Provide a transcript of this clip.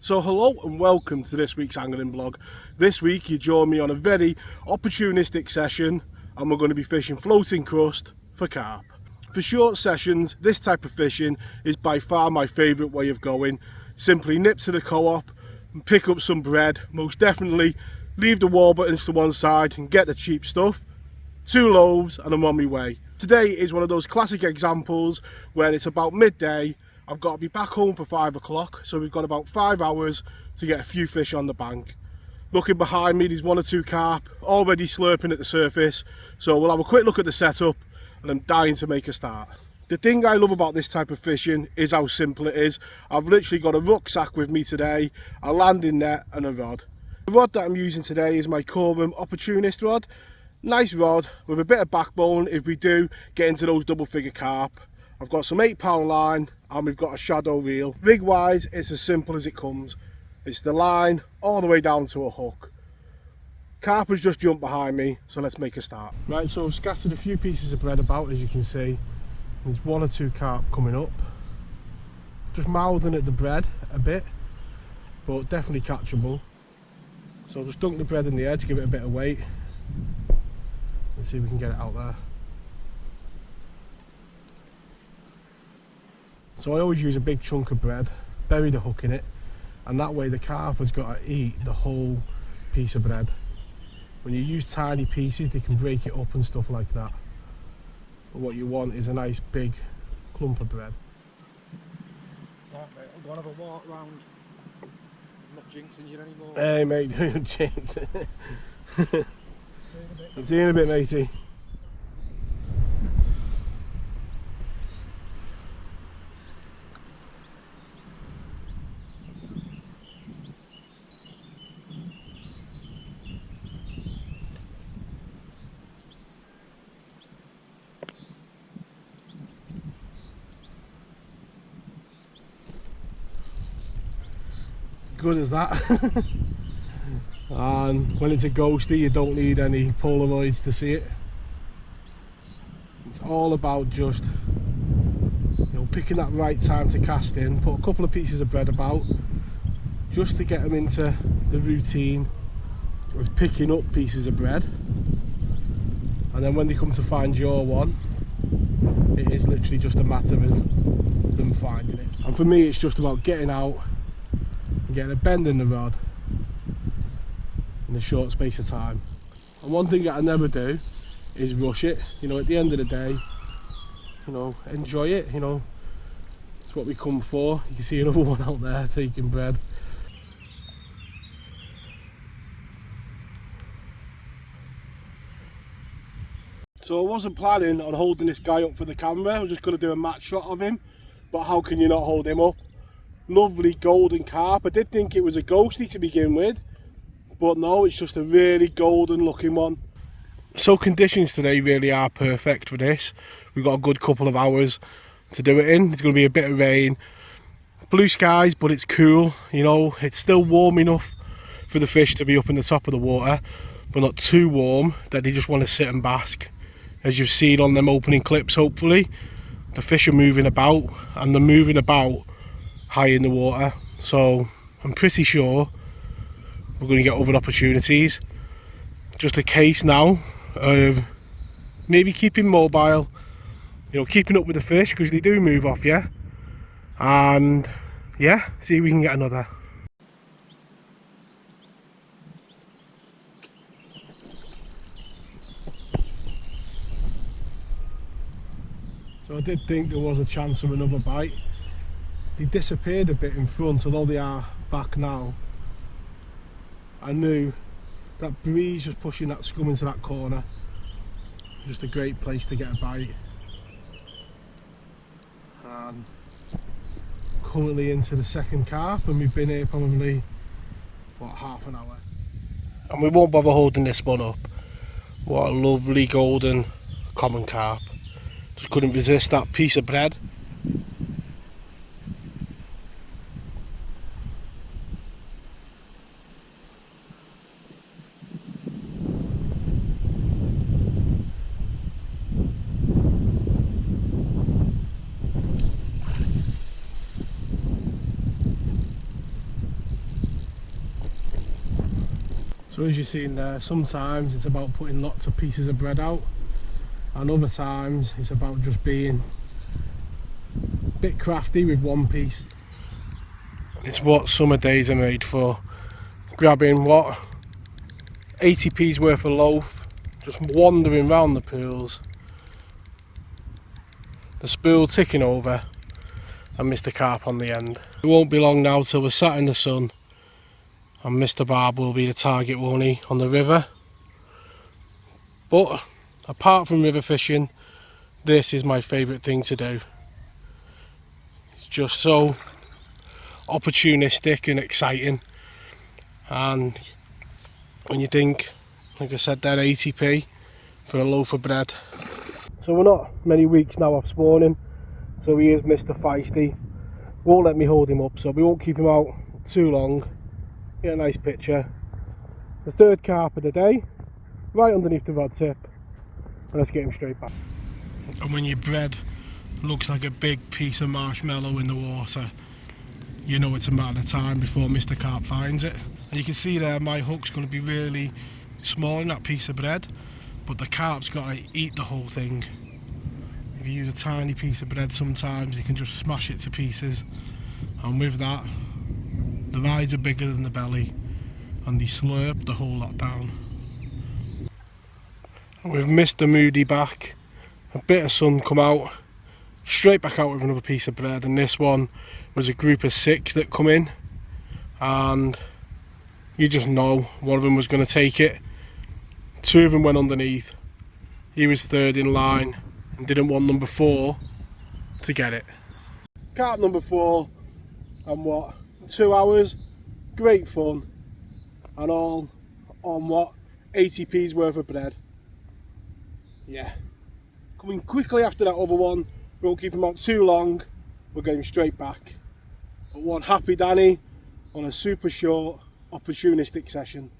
So hello and welcome to this week's angling blog. This week you join me on a very opportunistic session and we're going to be fishing floating crust for carp. For short sessions, this type of fishing is by far my favourite way of going. Simply nip to the co-op and pick up some bread, most definitely leave the Warburtons to one side and get the cheap stuff. 2 loaves and I'm on my way. Today is one of those classic examples where it's about midday. I've got to be back home for 5 o'clock, so we've got about 5 hours to get a few fish on the bank. Looking behind me, there's 1 or 2 carp already slurping at the surface, so we'll have a quick look at the setup and I'm dying to make a start. The thing I love about this type of fishing is how simple it is. I've literally got a rucksack with me today, a landing net and a rod. The rod that I'm using today is my Quid Opportunist rod. Nice rod with a bit of backbone if we do get into those double figure carp. I've got some 8-pound line and we've got a shadow reel. Rig wise, it's as simple as it comes. It's the line all the way down to a hook. Carp has just jumped behind me, so let's make a start. Right, so I've scattered a few pieces of bread about, as you can see. There's 1 or 2 carp coming up. Just mouthing at the bread a bit, but definitely catchable. So I'll just dunk the bread in the edge, give it a bit of weight. Let's see if we can get it out there. So I always use a big chunk of bread, bury the hook in it, and that way the carp has got to eat the whole piece of bread. When you use tiny pieces, they can break it up and stuff like that. But what you want is a nice big clump of bread. Right, mate, I'm going to have a walk round. I'm not jinxing you anymore. Hey mate, don't jinx it. I'm seeing you in a bit, matey. Good as that. And when it's a ghosty, you don't need any Polaroids to see it. It's all about just, picking that right time to cast in. Put a couple of pieces of bread about just to get them into the routine of picking up pieces of bread, and then when they come to find your one, it is literally just a matter of them finding it. And for me, it's just about getting out and getting a bend in the rod in a short space of time. And one thing that I never do is rush it. At the end of the day, enjoy it. It's what we come for. You can see another one out there taking bread. So I wasn't planning on holding this guy up for the camera. I was just going to do a match shot of him, but how can you not hold him up? Lovely golden carp. I did think it was a ghosty to begin with, but no, it's just a really golden looking one. So conditions today really are perfect for this. We've got a good couple of hours to do it in. There's going to be a bit of rain, blue skies, but it's cool. It's still warm enough for the fish to be up in the top of the water, but not too warm that they just want to sit and bask. As you've seen on them opening clips, hopefully the fish are moving about, and they're moving about high in the water, so I'm pretty sure we're going to get other opportunities. Just a case now of maybe keeping mobile, keeping up with the fish, because they do move off you, and yeah, see if we can get another. So I did think there was a chance of another bite. They disappeared a bit in front, although they are back now. I knew that breeze just pushing that scum into that corner. Just a great place to get a bite. And currently into the second carp, and we've been here probably, half an hour. And we won't bother holding this one up. What a lovely golden common carp. Just couldn't resist that piece of bread. So as you've seen there, sometimes it's about putting lots of pieces of bread out, and other times it's about just being a bit crafty with one piece. It's what summer days are made for. Grabbing what, 80p's worth of loaf, just wandering round the pools, the spool ticking over, and Mr. Carp on the end. It won't be long now till we're sat in the sun and Mr. Barb will be the target, won't he, on the river. But apart from river fishing, this is my favourite thing to do. It's just so opportunistic and exciting, and when you think, like I said there, 80p for a loaf of bread. So we're not many weeks now off spawning, so he is Mr. Feisty. Won't let me hold him up, so we won't keep him out too long. Get a nice picture. The third carp of the day, right underneath the rod tip, and let's get him straight back. And when your bread looks like a big piece of marshmallow in the water, you know it's a matter of time before Mr. Carp finds it. And you can see there my hook's going to be really small in that piece of bread, but the carp's got to eat the whole thing. If you use a tiny piece of bread sometimes you can just smash it to pieces, and with that the rides are bigger than the belly and they slurp the whole lot down. And with Mr. Moody back, a bit of sun come out, straight back out with another piece of bread, and this one was a group of 6 that come in, and you just know one of them was going to take it. 2 of them went underneath, he was third in line and didn't want number 4 to get it. Carp number 4, and what, 2 hours, great fun, and all on what, 80p's worth of bread. Yeah, coming quickly after that other one, we won't keep him out too long, we'll get him straight back. But one happy Danny on a super short opportunistic session.